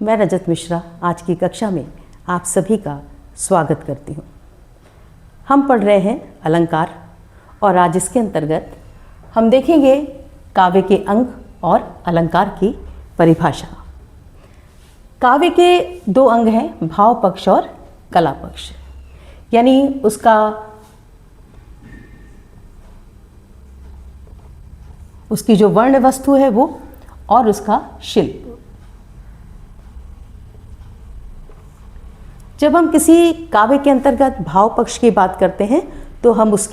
मैं रजत मिश्रा आज की कक्षा में आप सभी का स्वागत करती हूँ। हम पढ़ रहे हैं अलंकार और आज इसके अंतर्गत हम देखेंगे काव्य के अंग और अलंकार की परिभाषा। काव्य के दो अंग हैं, भाव पक्ष और कला पक्ष, यानी उसकी जो वर्ण वस्तु है वो और उसका शिल्प। जब हम किसी काव्य के अंतर्गत भाव पक्ष की बात करते हैं तो हम उस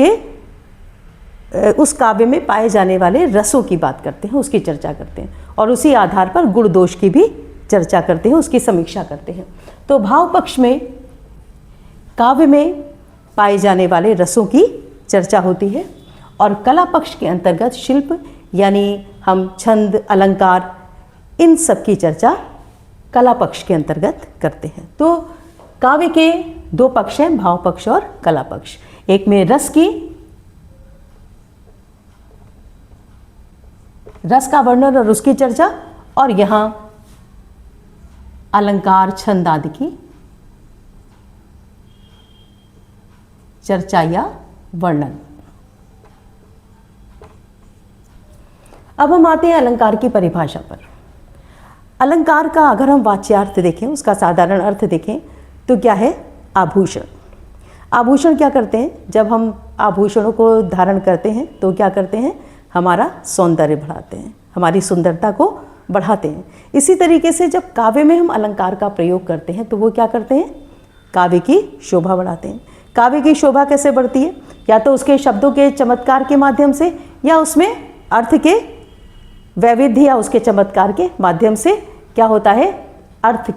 काव्य में पाए जाने वाले रसों की बात करते हैं, उसकी चर्चा करते हैं और उसी आधार पर गुण दोष की भी चर्चा करते हैं, उसकी समीक्षा करते हैं। तो भाव पक्ष में काव्य में पाए जाने वाले रसों की चर्चा होती है और कला पक्ष के अंतर्गत शिल्प यानी हम छंद, अलंकार, इन सब की चर्चा कला पक्ष के अंतर्गत करते हैं। तो काव्य के दो पक्ष हैं, भाव पक्ष और कला पक्ष। एक में रस का वर्णन और उसकी चर्चा, और यहाँ अलंकार, छंद आदि की चर्चा या वर्णन। अब हम आते हैं अलंकार की परिभाषा पर। अलंकार का अगर हम वाच्यार्थ देखें, उसका साधारण अर्थ देखें तो क्या है? आभूषण। आभूषण क्या करते हैं? जब हम आभूषणों को धारण करते हैं तो क्या करते हैं? हमारा सौंदर्य बढ़ाते हैं, हमारी सुंदरता को बढ़ाते हैं। इसी तरीके से जब काव्य में हम अलंकार का प्रयोग करते हैं तो वो क्या करते हैं? काव्य की शोभा बढ़ाते हैं। काव्य की शोभा कैसे बढ़ती है? या तो उसके शब्दों के चमत्कार के माध्यम से, या उसमें अर्थ के वैविध्य या उसके चमत्कार के माध्यम से क्या होता है? अर्थ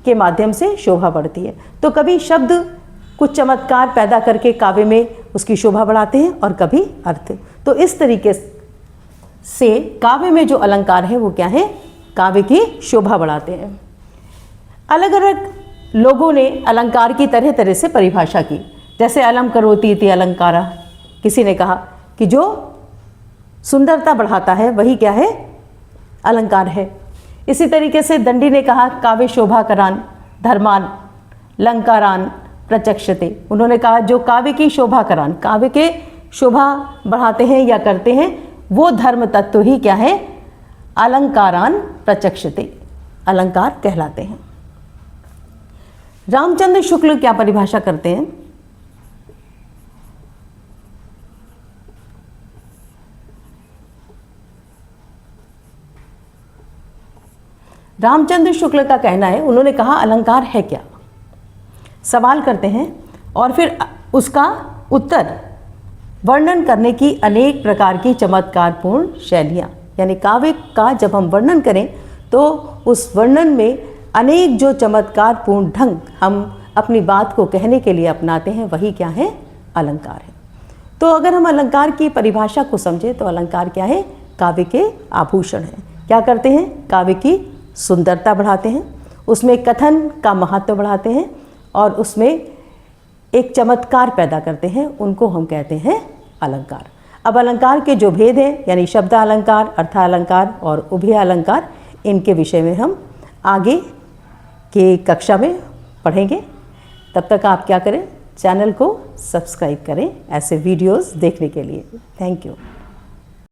के माध्यम से शोभा बढ़ती है। तो कभी शब्द कुछ चमत्कार पैदा करके काव्य में उसकी शोभा बढ़ाते हैं और कभी अर्थ। तो इस तरीके से काव्य में जो अलंकार है वो क्या है? काव्य की शोभा बढ़ाते हैं। अलग अलग लोगों ने अलंकार की तरह तरह से परिभाषा की। जैसे अलम करोति इति अलंकारा, किसी ने कहा कि जो सुंदरता बढ़ाता है वही क्या है? अलंकार है। इसी तरीके से दंडी ने कहा काव्य शोभाकरान धर्मान लंकारान प्रचक्षते। उन्होंने कहा जो काव्य की शोभाकरान, काव्य के शोभा बढ़ाते हैं या करते हैं, वो धर्म तत्व ही क्या है? अलंकारान प्रचक्षते, अलंकार कहलाते हैं। रामचंद्र शुक्ल क्या परिभाषा करते हैं? रामचंद्र शुक्ल का कहना है, उन्होंने कहा अलंकार है क्या? सवाल करते हैं और फिर उसका उत्तर वर्णन करने की अनेक प्रकार की चमत्कारपूर्ण शैलियाँ। यानी काव्य का जब हम वर्णन करें तो उस वर्णन में अनेक जो चमत्कारपूर्ण ढंग हम अपनी बात को कहने के लिए अपनाते हैं, वही क्या है? अलंकार है। तो अगर हम अलंकार की परिभाषा को समझें तो अलंकार क्या है? काव्य के आभूषण हैं। क्या करते हैं? काव्य की सुंदरता बढ़ाते हैं, उसमें कथन का महत्व बढ़ाते हैं और उसमें एक चमत्कार पैदा करते हैं, उनको हम कहते हैं अलंकार। अब अलंकार के जो भेद हैं, यानी शब्द अलंकार, अर्थालंकार और उभय अलंकार, इनके विषय में हम आगे के कक्षा में पढ़ेंगे। तब तक आप क्या करें? चैनल को सब्सक्राइब करें ऐसे वीडियोस देखने के लिए। Thank you.